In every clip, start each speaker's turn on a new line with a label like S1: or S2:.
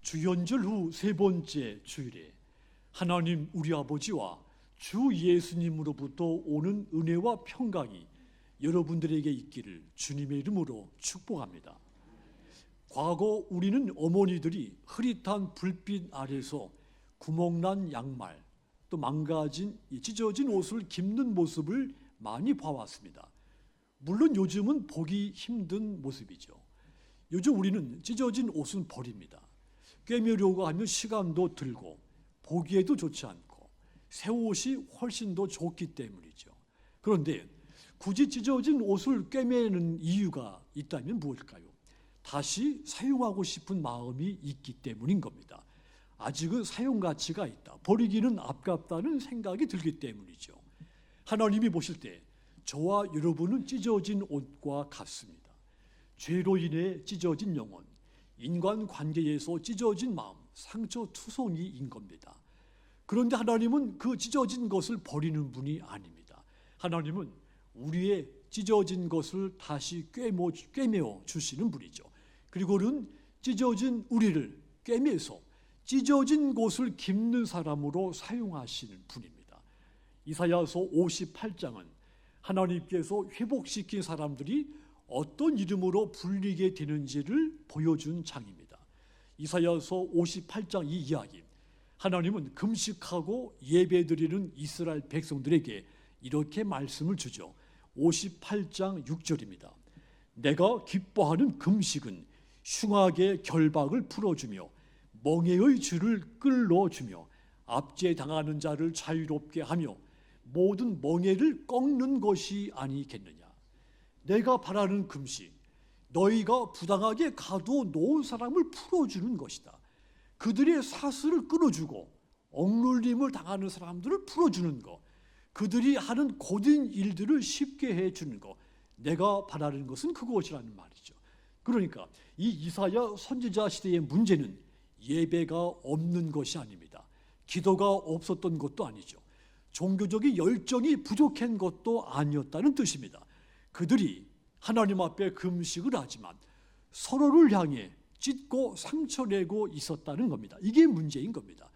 S1: 주연절 후 세 번째 주일에 하나님 우리 아버지와 주 예수님으로부터 오는 은혜와 평강이 여러분들에게 있기를 주님의 이름으로 축복합니다. 과거 우리는 어머니들이 흐릿한 불빛 아래서 구멍난 양말, 또 망가진 찢어진 옷을 깁는 모습을 많이 봐왔습니다. 물론 요즘은 보기 힘든 모습이죠. 요즘 우리는 찢어진 옷은 버립니다. 꿰매려고 하면 시간도 들고 보기에도 좋지 않고 새 옷이 훨씬 더 좋기 때문이죠. 그런데 굳이 찢어진 옷을 꿰매는 이유가 있다면 무엇일까요? 다시 사용하고 싶은 마음이 있기 때문인 겁니다. 아직은 사용 가치가 있다, 버리기는 아깝다는 생각이 들기 때문이죠. 하나님이 보실 때 저와 여러분은 찢어진 옷과 같습니다. 죄로 인해 찢어진 영혼, 인간관계에서 찢어진 마음, 상처투성이인 겁니다. 그런데 하나님은 그 찢어진 것을 버리는 분이 아닙니다. 하나님은 우리의 찢어진 것을 다시 꿰매어 주시는 분이죠. 그리고는 찢어진 우리를 꿰매서 찢어진 곳을 깁는 사람으로 사용하시는 분입니다. 이사야서 58장은 하나님께서 회복시킨 사람들이 어떤 이름으로 불리게 되는지를 보여준 장입니다. 이사야서 58장 이 이야기, 하나님은 금식하고 예배드리는 이스라엘 백성들에게 이렇게 말씀을 주죠. 58장 6절입니다. 내가 기뻐하는 금식은 흉악의 결박을 풀어주며 멍에의 줄을 끌어주며 압제당하는 자를 자유롭게 하며 모든 멍에를 꺾는 것이 아니겠느냐. 내가 바라는 금식, 너희가 부당하게 가두어 놓은 사람을 풀어주는 것이다. 그들의 사슬을 끊어주고 억눌림을 당하는 사람들을 풀어주는 것, 그들이 하는 고된 일들을 쉽게 해주는 것, 내가 바라는 것은 그것이라는 말이죠. 그러니까 이 이사야 선지자 시대의 문제는 예배가 없는 것이 아닙니다. 기도가 없었던 것도 아니죠. 종교적인 열정이 부족한 것도 아니었다는 뜻입니다. 그들이 하나님 앞에 금식을 하지만 서로를 향해 찢고 상처내고 있었다는 겁니다. 이게 문제인 겁니다.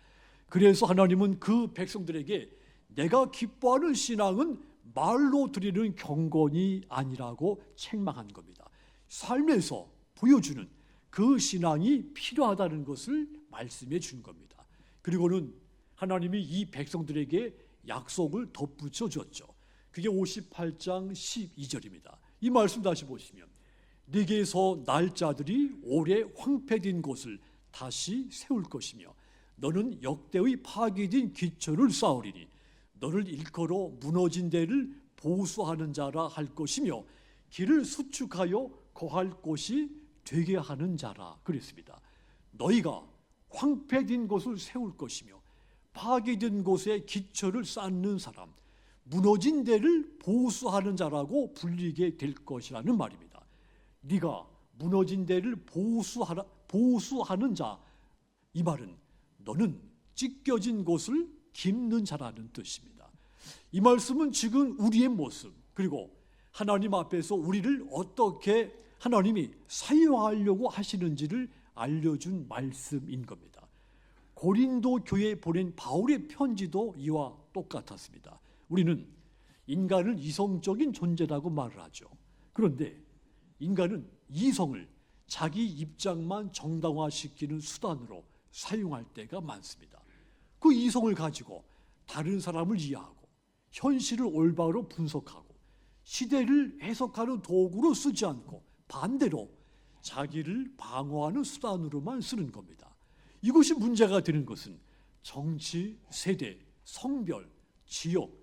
S1: 그래서 하나님은 그 백성들에게 내가 기뻐하는 신앙은 말로 드리는 경건이 아니라고 책망한 겁니다. 삶에서 보여주는 그 신앙이 필요하다는 것을 말씀해 준 겁니다. 그리고는 하나님이 이 백성들에게 약속을 덧붙여 줬죠. 그게 58장 12절입니다. 이 말씀 다시 보시면 네게서 날짜들이 오래 황폐된 곳을 다시 세울 것이며 너는 역대의 파괴된 기초를 쌓으리니 너를 일컬어 무너진 데를 보수하는 자라 할 것이며 길을 수축하여 거할 곳이 되게 하는 자라 그랬습니다. 너희가 황폐된 곳을 세울 것이며 파괴된 곳에 기초를 쌓는 사람, 무너진 데를 보수하는 자라고 불리게 될 것이라는 말입니다. 네가 무너진 데를 보수하는 자, 이 말은 너는 찢겨진 곳을 깁는 자라는 뜻입니다. 이 말씀은 지금 우리의 모습, 그리고 하나님 앞에서 우리를 어떻게 하나님이 사용하려고 하시는지를 알려준 말씀인 겁니다. 고린도 교회에 보낸 바울의 편지도 이와 똑같았습니다. 우리는 인간은 이성적인 존재라고 말을 하죠. 그런데 인간은 이성을 자기 입장만 정당화시키는 수단으로 사용할 때가 많습니다. 그 이성을 가지고 다른 사람을 이해하고 현실을 올바로 분석하고 시대를 해석하는 도구로 쓰지 않고 반대로 자기를 방어하는 수단으로만 쓰는 겁니다. 이것이 문제가 되는 것은 정치, 세대, 성별, 지역,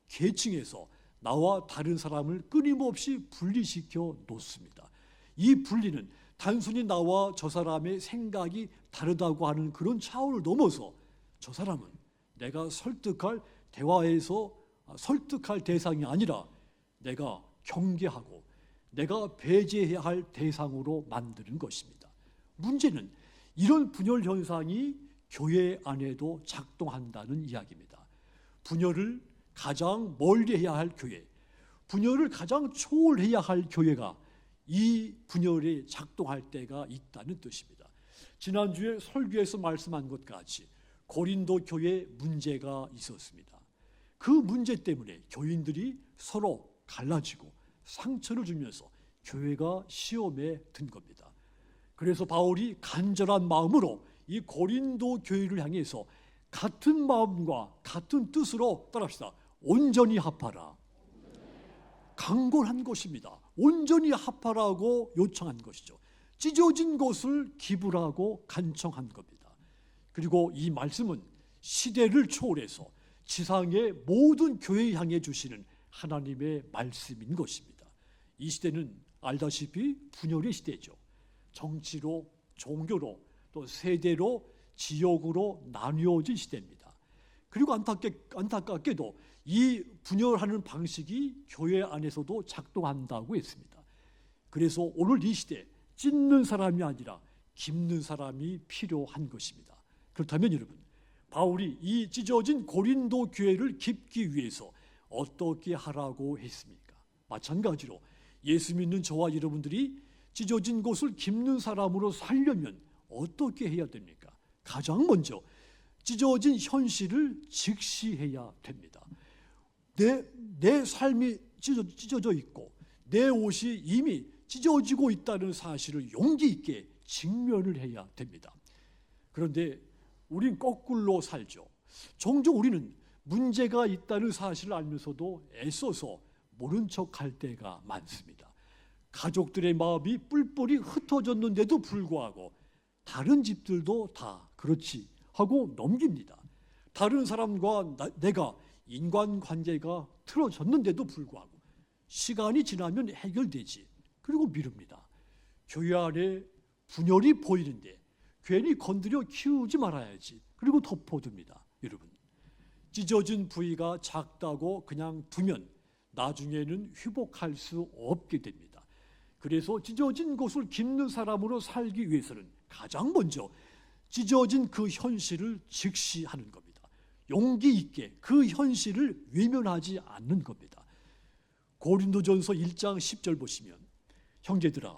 S1: 계층에서 나와 다른 사람을 끊임없이 분리시켜 놓습니다. 이 분리는 단순히 나와 저 사람의 생각이 다르다고 하는 그런 차원을 넘어서 저 사람은 내가 설득할 대화에서 설득할 대상이 아니라 내가 경계하고 내가 배제해야 할 대상으로 만드는 것입니다. 문제는 이런 분열 현상이 교회 안에도 작동한다는 이야기입니다. 분열을 가장 멀리 해야 할 교회, 분열을 가장 초월해야 할 교회가 이 분열에 작동할 때가 있다는 뜻입니다. 지난주에 설교에서 말씀한 것 같이 고린도 교회에 문제가 있었습니다. 그 문제 때문에 교인들이 서로 갈라지고 상처를 주면서 교회가 시험에 든 겁니다. 그래서 바울이 간절한 마음으로 이 고린도 교회를 향해서 같은 마음과 같은 뜻으로 따라합시다. 온전히 합하라. 강권한 것입니다. 온전히 합하라고 요청한 것이죠. 찢어진 것을 기부라고 간청한 겁니다. 그리고 이 말씀은 시대를 초월해서 지상의 모든 교회에 향해 주시는 하나님의 말씀인 것입니다. 이 시대는 알다시피 분열의 시대죠. 정치로, 종교로, 또 세대로, 지역으로 나뉘어진 시대입니다. 그리고 안타깝게도 이 분열하는 방식이 교회 안에서도 작동한다고 했습니다. 그래서 오늘 이 시대 찢는 사람이 아니라 깁는 사람이 필요한 것입니다. 그렇다면 여러분, 바울이 이 찢어진 고린도 교회를 깁기 위해서 어떻게 하라고 했습니까? 마찬가지로 예수 믿는 저와 여러분들이 찢어진 곳을 깁는 사람으로 살려면 어떻게 해야 됩니까? 가장 먼저 찢어진 현실을 직시해야 됩니다. 내 삶이 찢어져 있고 내 옷이 이미 찢어지고 있다는 사실을 용기 있게 직면을 해야 됩니다. 그런데 우린 거꾸로 살죠. 종종 우리는 문제가 있다는 사실을 알면서도 애써서 모른 척할 때가 많습니다. 가족들의 마음이 뿔뿔이 흩어졌는데도 불구하고 다른 집들도 다 그렇지 하고 넘깁니다. 다른 사람과 내가 인간관계가 틀어졌는데도 불구하고 시간이 지나면 해결되지. 그리고 미룹니다. 교회 안에 분열이 보이는데 괜히 건드려 키우지 말아야지. 그리고 덮어둡니다. 여러분, 찢어진 부위가 작다고 그냥 두면 나중에는 회복할 수 없게 됩니다. 그래서 찢어진 곳을 깁는 사람으로 살기 위해서는 가장 먼저 찢어진 그 현실을 직시하는 겁니다. 용기 있게 그 현실을 외면하지 않는 겁니다. 고린도전서 1장 10절 보시면, 형제들아,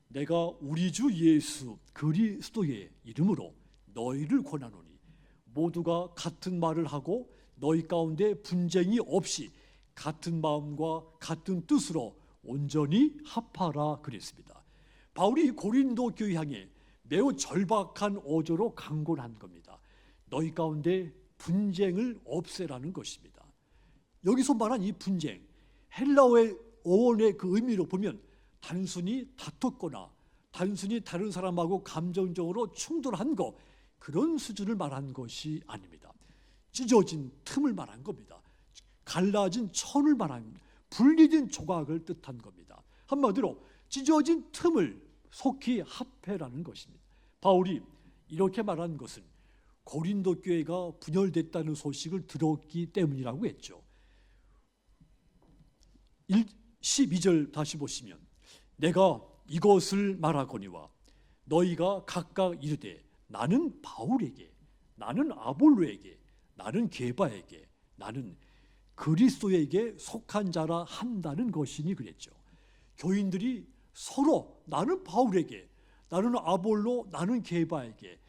S1: 내가 우리 주 예수 그리스도의 이름으로 너희를 권하노니 모두가 같은 말을 하고 너희 가운데 분쟁이 없이 같은 마음과 같은 뜻으로 온전히 합하라 그랬습니다. 바울이 고린도 교회 향해 매우 절박한 어조로 강권한 겁니다. 너희 가운데 분쟁을 없애라는 것입니다. 여기서 말한 이 분쟁, 헬라어의 어원의 그 의미로 보면 단순히 다퉜거나 단순히 다른 사람하고 감정적으로 충돌한 거, 그런 수준을 말한 것이 아닙니다. 찢어진 틈을 말한 겁니다. 갈라진 천을 말한, 분리된 조각을 뜻한 겁니다. 한마디로 찢어진 틈을 속히 합해라는 것입니다. 바울이 이렇게 말한 것은 고린도 교회가 분열됐다는 소식을 들었기 때문이라고 했죠. 12절 다시 보시면, 내가 이것을 말하거니와 너희가 각각 이르되 나는 바울에게, 나는 아볼로에게, 나는 게바에게, 나는 그리스도에게 속한 자라 한다는 것이니 그랬죠. 교인들이 서로 나는 바울에게, 나는 아볼로, 나는 게바에게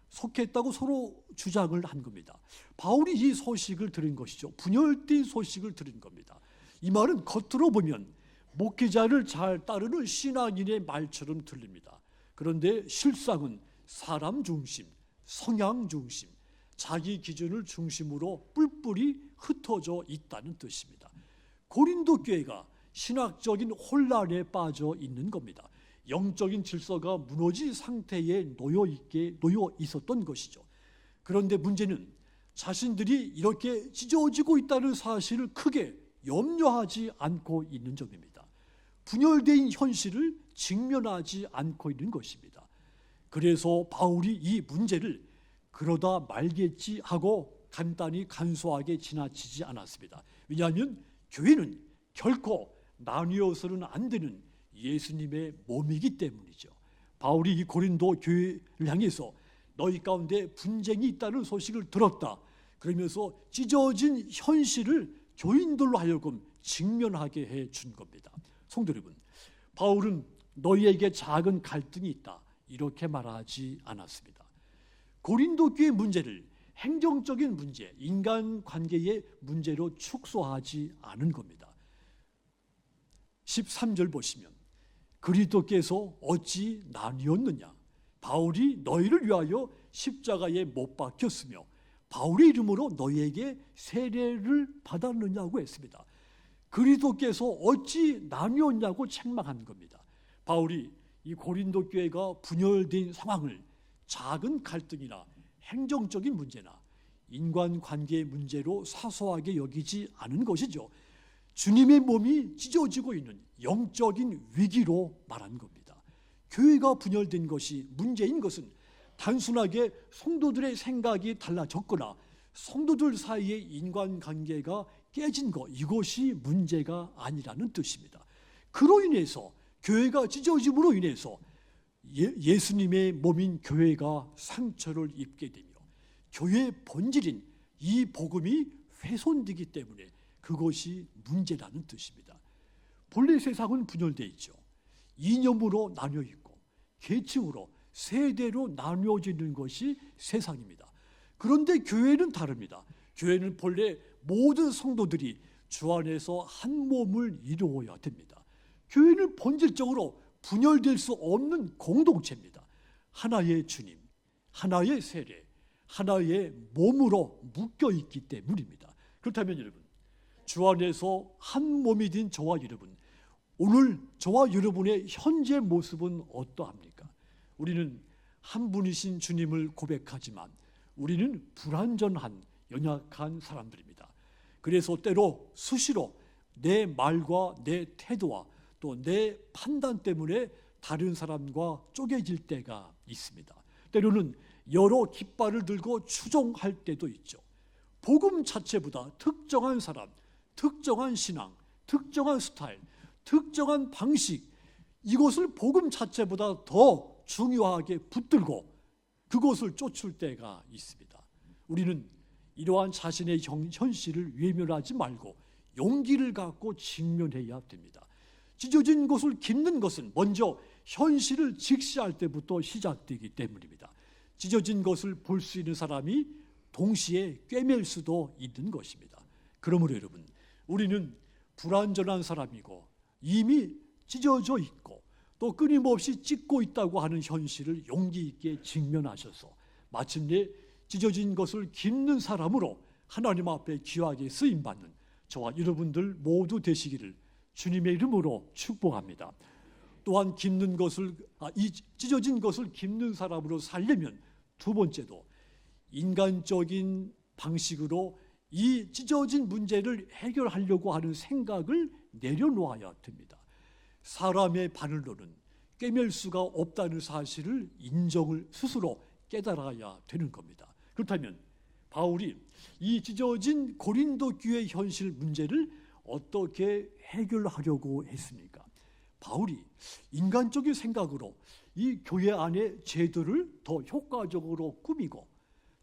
S1: 속했다고 서로 주장을 한 겁니다. 바울이 이 소식을 들은 것이죠. 분열된 소식을 들은 겁니다. 이 말은 겉으로 보면 목회자를 잘 따르는 신앙인의 말처럼 들립니다. 그런데 실상은 사람 중심, 성향 중심, 자기 기준을 중심으로 뿔뿔이 흩어져 있다는 뜻입니다. 고린도 교회가 신학적인 혼란에 빠져 있는 겁니다. 영적인 질서가 무너진 상태에 놓여 있었던 것이죠. 그런데 문제는 자신들이 이렇게 찢어지고 있다는 사실을 크게 염려하지 않고 있는 점입니다. 분열된 현실을 직면하지 않고 있는 것입니다. 그래서 바울이 이 문제를 그러다 말겠지 하고 간단히 간소하게 지나치지 않았습니다. 왜냐하면 교회는 결코 나뉘어서는 안 되는 예수님의 몸이기 때문이죠. 바울이 이 고린도 교회를 향해서 너희 가운데 분쟁이 있다는 소식을 들었다, 그러면서 찢어진 현실을 교인들로 하여금 직면하게 해 준 겁니다. 성도 여러분, 바울은 너희에게 작은 갈등이 있다, 이렇게 말하지 않았습니다. 고린도 교회 문제를 행정적인 문제, 인간관계의 문제로 축소하지 않은 겁니다. 13절 보시면 그리스도께서 어찌 나뉘었느냐? 바울이 너희를 위하여 십자가에 못 박혔으며 바울의 이름으로 너희에게 세례를 받았느냐고 했습니다. 그리스도께서 어찌 나뉘었냐고 책망한 겁니다. 바울이 이 고린도 교회가 분열된 상황을 작은 갈등이나 행정적인 문제나 인간관계의 문제로 사소하게 여기지 않은 것이죠. 주님의 몸이 찢어지고 있는 영적인 위기로 말한 겁니다. 교회가 분열된 것이 문제인 것은 단순하게 성도들의 생각이 달라졌거나 성도들 사이의 인간관계가 깨진 것, 이것이 문제가 아니라는 뜻입니다. 그로 인해서 교회가 찢어짐으로 인해서 예수님의 몸인 교회가 상처를 입게 되며 교회의 본질인 이 복음이 훼손되기 때문에 그것이 문제라는 뜻입니다. 본래 세상은 분열되어 있죠. 이념으로 나뉘어 있고 계층으로 세대로 나뉘어지는 것이 세상입니다. 그런데 교회는 다릅니다. 교회는 본래 모든 성도들이 주 안에서 한 몸을 이루어야 됩니다. 교회는 본질적으로 분열될 수 없는 공동체입니다. 하나의 주님, 하나의 세례, 하나의 몸으로 묶여 있기 때문입니다. 그렇다면 여러분, 주 안에서 한 몸이 된 저와 여러분, 오늘 저와 여러분의 현재 모습은 어떠합니까? 우리는 한 분이신 주님을 고백하지만 우리는 불완전한 연약한 사람들입니다. 그래서 때로 수시로 내 말과 내 태도와 또 내 판단 때문에 다른 사람과 쪼개질 때가 있습니다. 때로는 여러 깃발을 들고 추종할 때도 있죠. 복음 자체보다 특정한 사람, 특정한 신앙, 특정한 스타일, 특정한 방식, 이것을 복음 자체보다 더 중요하게 붙들고 그것을 쫓을 때가 있습니다. 우리는 이러한 자신의 현실을 외면하지 말고 용기를 갖고 직면해야 됩니다. 찢어진 것을 깁는 것은 먼저 현실을 직시할 때부터 시작되기 때문입니다. 찢어진 것을 볼 수 있는 사람이 동시에 꿰맬 수도 있는 것입니다. 그러므로 여러분, 우리는 불완전한 사람이고 이미 찢어져 있고 또 끊임없이 찢고 있다고 하는 현실을 용기 있게 직면하셔서 마침내 찢어진 것을 깁는 사람으로 하나님 앞에 귀하게 쓰임받는 저와 여러분들 모두 되시기를 주님의 이름으로 축복합니다. 또한 이 찢어진 것을 깁는 사람으로 살려면 두 번째도 인간적인 방식으로 이 찢어진 문제를 해결하려고 하는 생각을 내려놓아야 됩니다. 사람의 바늘로는 꿰맬 수가 없다는 사실을 인정을 스스로 깨달아야 되는 겁니다. 그렇다면 바울이 이 찢어진 고린도 교회 현실 문제를 어떻게 해결하려고 했습니까? 바울이 인간적인 생각으로 이 교회 안의 제도를 더 효과적으로 꾸미고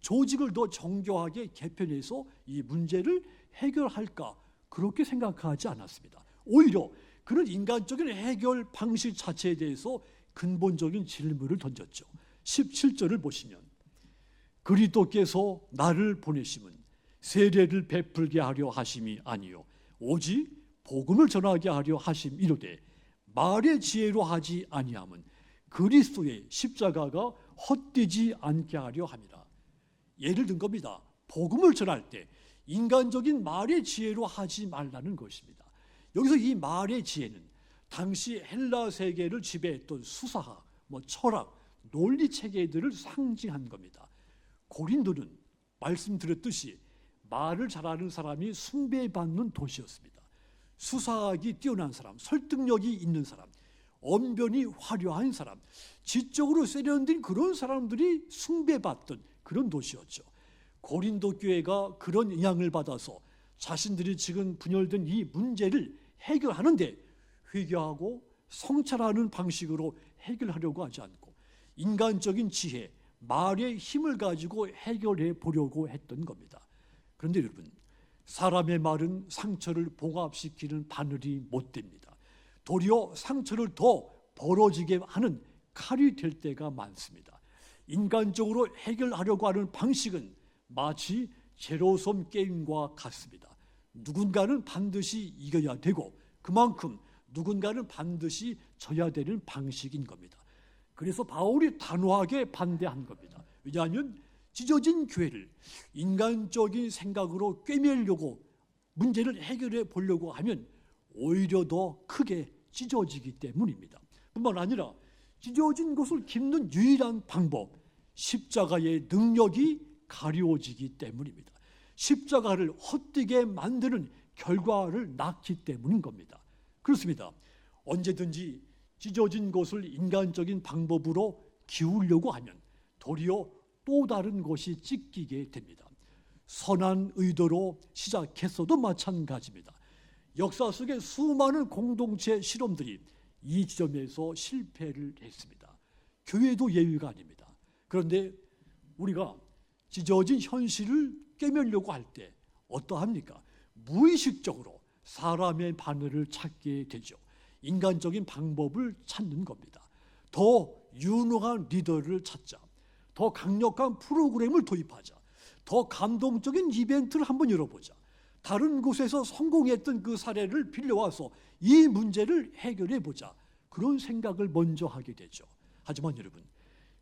S1: 조직을 더 정교하게 개편해서 이 문제를 해결할까 그렇게 생각하지 않았습니다. 오히려 그런 인간적인 해결 방식 자체에 대해서 근본적인 질문을 던졌죠. 17절을 보시면 그리스도께서 나를 보내심은 세례를 베풀게 하려 하심이 아니요 오직 복음을 전하게 하려 하심 이르되 말의 지혜로 하지 아니함은 그리스도의 십자가가 헛되지 않게 하려 함이라. 예를 든 겁니다. 복음을 전할 때 인간적인 말의 지혜로 하지 말라는 것입니다. 여기서 이 말의 지혜는 당시 헬라 세계를 지배했던 수사학, 철학, 논리 체계들을 상징한 겁니다. 고린도는 말씀드렸듯이 말을 잘하는 사람이 숭배받는 도시였습니다. 수사학이 뛰어난 사람, 설득력이 있는 사람, 언변이 화려한 사람, 지적으로 세련된 그런 사람들이 숭배받던 그런 도시였죠. 고린도 교회가 그런 영향을 받아서 자신들이 지금 분열된 이 문제를 해결하는데 회개하고 성찰하는 방식으로 해결하려고 하지 않고 인간적인 지혜, 말의 힘을 가지고 해결해 보려고 했던 겁니다. 그런데 여러분, 사람의 말은 상처를 봉합시키는 바늘이 못 됩니다. 도리어 상처를 더 벌어지게 하는 칼이 될 때가 많습니다. 인간적으로 해결하려고 하는 방식은 마치 제로섬 게임과 같습니다. 누군가는 반드시 이겨야 되고 그만큼 누군가는 반드시 져야 되는 방식인 겁니다. 그래서 바울이 단호하게 반대한 겁니다. 왜냐하면 찢어진 교회를 인간적인 생각으로 꿰매려고 문제를 해결해 보려고 하면 오히려 더 크게 찢어지기 때문입니다. 뿐만 아니라 찢어진 것을 깁는 유일한 방법, 십자가의 능력이 가려워지기 때문입니다. 십자가를 헛되게 만드는 결과를 낳기 때문인 겁니다. 그렇습니다. 언제든지 찢어진 것을 인간적인 방법으로 기우려고 하면 도리어 또 다른 것이 찢기게 됩니다. 선한 의도로 시작했어도 마찬가지입니다. 역사 속에 수많은 공동체 실험들이 이 지점에서 실패를 했습니다. 교회도 예외가 아닙니다. 그런데 우리가 찢어진 현실을 깨매려고 할 때 어떠합니까? 무의식적으로 사람의 바늘을 찾게 되죠. 인간적인 방법을 찾는 겁니다. 더 유능한 리더를 찾자. 더 강력한 프로그램을 도입하자. 더 감동적인 이벤트를 한번 열어보자. 다른 곳에서 성공했던 그 사례를 빌려와서 이 문제를 해결해 보자. 그런 생각을 먼저 하게 되죠. 하지만 여러분,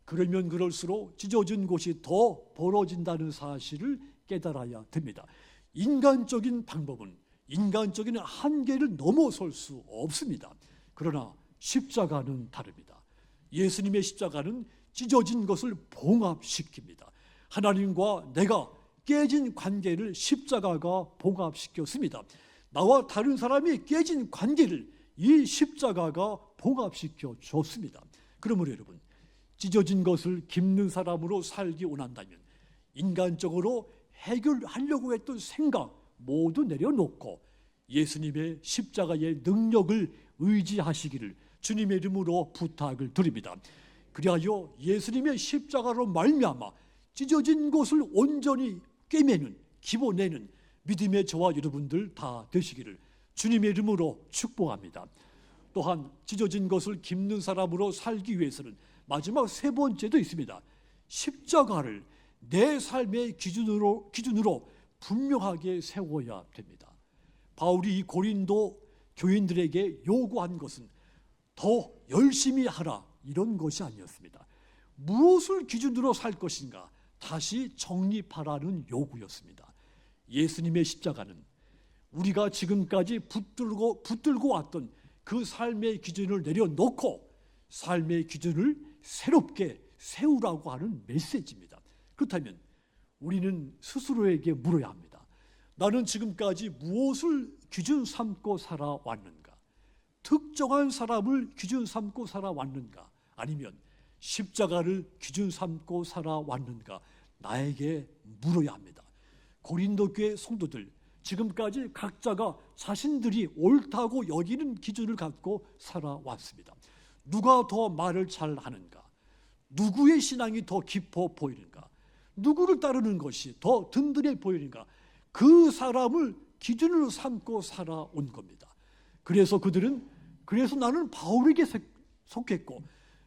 S1: 그러면 그럴수록 찢어진 곳이 더 벌어진다는 사실을 깨달아야 됩니다. 인간적인 방법은 인간적인 한계를 넘어설 수 없습니다. 그러나 십자가는 다릅니다. 예수님의 십자가는 찢어진 것을 봉합시킵니다. 하나님과 내가 깨진 관계를 십자가가 봉합시켰습니다. 나와 다른 사람이 깨진 관계를 이 십자가가 봉합시켜 줬습니다. 그러므로 여러분, 찢어진 것을 깁는 사람으로 살기 원한다면 인간적으로 해결하려고 했던 생각 모두 내려놓고 예수님의 십자가의 능력을 의지하시기를 주님의 이름으로 부탁을 드립니다. 그리하여 예수님의 십자가로 말미암아 찢어진 것을 온전히 꿰매는, 기워내는 믿음의 저와 여러분들 다 되시기를 주님의 이름으로 축복합니다. 또한 찢어진 것을 깁는 사람으로 살기 위해서는 마지막 세 번째도 있습니다. 십자가를 내 삶의 기준으로 분명하게 세워야 됩니다. 바울이 이 고린도 교인들에게 요구한 것은 더 열심히 하라 이런 것이 아니었습니다. 무엇을 기준으로 살 것인가 다시 정립하라는 요구였습니다. 예수님의 십자가는 우리가 지금까지 붙들고 왔던 그 삶의 기준을 내려놓고 삶의 기준을 새롭게 세우라고 하는 메시지입니다. 그렇다면 우리는 스스로에게 물어야 합니다. 나는 지금까지 무엇을 기준 삼고 살아왔는가? 특정한 사람을 기준 삼고 살아왔는가? 아니면 십자가를 기준 삼고 살아왔는가? 나에게 물어야 합니다. 고린도 교회 성도들, 지금까지 각자가 자신들이 옳다고 여기는 기준을 갖고 살아왔습니다. 누가 더 말을 잘하는가? 누구의 신앙이 더 깊어 보이는가? 누구를 따르는 것이 더 든든해 보이는가? 그 사람을 기준으로 삼고 살아온 겁니다. 그래서 그들은 나는 바울에게 속했고,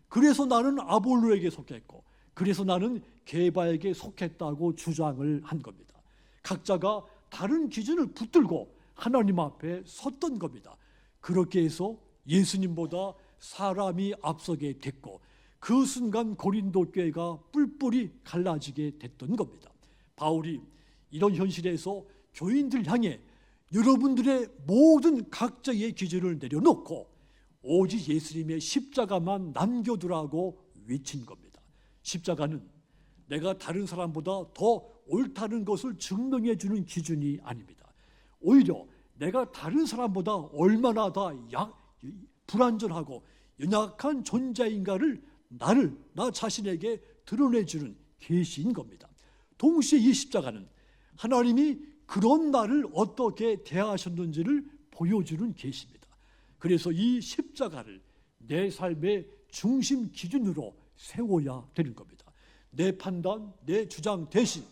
S1: 그래서 나는 아볼로에게 속했고, 그래서 나는 게바에게 속했다고 주장을 한 겁니다. 각자가 다른 기준을 붙들고 하나님 앞에 섰던 겁니다. 그렇게 해서 예수님보다 사람이 앞서게 됐고 그 순간 고린도 교회가 뿔뿔이 갈라지게 됐던 겁니다. 바울이 이런 현실에서 교인들 향해 여러분들의 모든 각자의 기준을 내려놓고 오직 예수님의 십자가만 남겨두라고 외친 겁니다. 십자가는 내가 다른 사람보다 더 옳다는 것을 증명해 주는 기준이 아닙니다. 오히려 내가 다른 사람보다 얼마나 더 불완전하고 연약한 존재인가를 나 자신에게 드러내주는 계시인 겁니다. 동시에 이 십자가는 하나님이 그런 나를 어떻게 대하셨는지를 보여주는 계시입니다. 그래서 이 십자가를 내 삶의 중심 기준으로 세워야 되는 겁니다. 내 판단, 내 주장 대신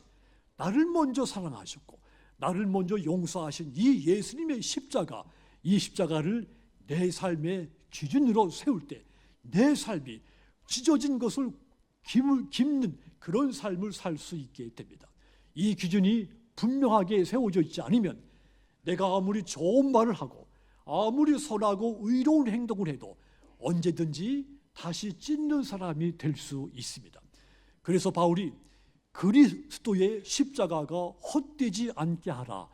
S1: 나를 먼저 사랑하셨고 나를 먼저 용서하신 이 예수님의 십자가, 이 십자가를 내 삶의 기준으로 세울 때 내 삶이 찢어진 것을 깁는 그런 삶을 살 수 있게 됩니다. 이 기준이 분명하게 세워져 있지 않으면 내가 아무리 좋은 말을 하고 아무리 선하고 의로운 행동을 해도 언제든지 다시 찢는 사람이 될 수 있습니다. 그래서 바울이 그리스도의 십자가가 헛되지 않게 하라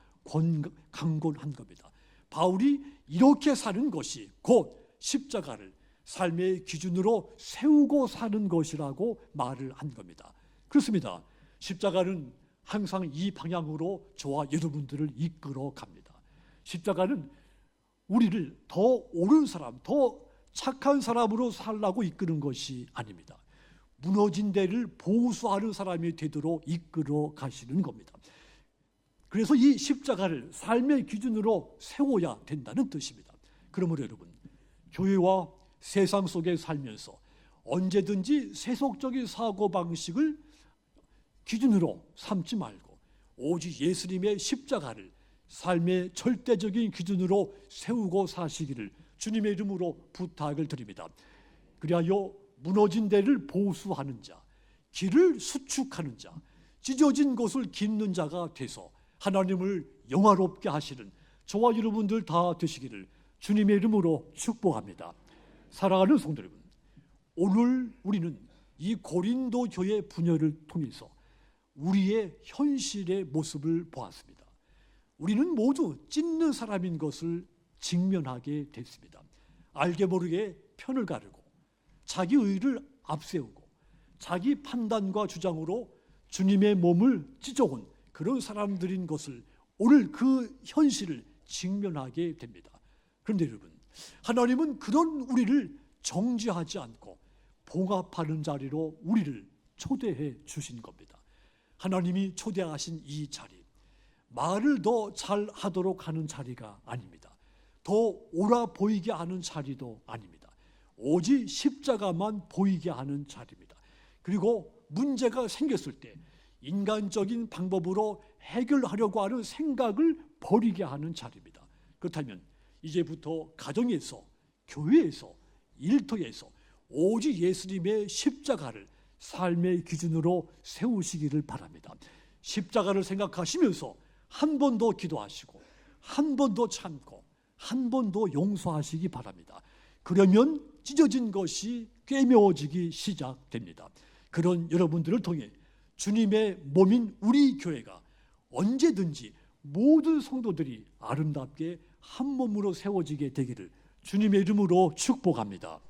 S1: 강권한 겁니다. 바울이 이렇게 사는 것이 곧 십자가를 삶의 기준으로 세우고 사는 것이라고 말을 한 겁니다. 그렇습니다. 십자가는 항상 이 방향으로 저와 여러분들을 이끌어 갑니다. 십자가는 우리를 더 옳은 사람, 더 착한 사람으로 살라고 이끄는 것이 아닙니다. 무너진 데를 보수하는 사람이 되도록 이끌어 가시는 겁니다. 그래서 이 십자가를 삶의 기준으로 세워야 된다는 뜻입니다. 그러므로 여러분, 교회와 세상 속에 살면서 언제든지 세속적인 사고방식을 기준으로 삼지 말고 오직 예수님의 십자가를 삶의 절대적인 기준으로 세우고 사시기를 주님의 이름으로 부탁을 드립니다. 그리하여 무너진 데를 보수하는 자, 길을 수축하는 자, 찢어진 곳을 깁는 자가 돼서 하나님을 영화롭게 하시는 저와 여러분들 다 되시기를 주님의 이름으로 축복합니다. 사랑하는 성도 여러분, 오늘 우리는 이 고린도 교회 분열을 통해서 우리의 현실의 모습을 보았습니다. 우리는 모두 찢는 사람인 것을 직면하게 됐습니다. 알게 모르게 편을 가르고 자기 의를 앞세우고 자기 판단과 주장으로 주님의 몸을 찢어온 그런 사람들인 것을 오늘 그 현실을 직면하게 됩니다. 그런데 여러분, 하나님은 그런 우리를 정죄하지 않고 봉합하는 자리로 우리를 초대해 주신 겁니다. 하나님이 초대하신 이 자리, 말을 더 잘하도록 하는 자리가 아닙니다. 더 옳아 보이게 하는 자리도 아닙니다. 오직 십자가만 보이게 하는 자리입니다. 그리고 문제가 생겼을 때 인간적인 방법으로 해결하려고 하는 생각을 버리게 하는 자리입니다. 그렇다면 이제부터 가정에서, 교회에서, 일터에서 오직 예수님의 십자가를 삶의 기준으로 세우시기를 바랍니다. 십자가를 생각하시면서 한 번 더 기도하시고 한 번 더 참고 한 번 더 용서하시기 바랍니다. 그러면 찢어진 것이 꿰매어지기 시작됩니다. 그런 여러분들을 통해 주님의 몸인 우리 교회가 언제든지 모든 성도들이 아름답게 한 몸으로 세워지게 되기를 주님의 이름으로 축복합니다.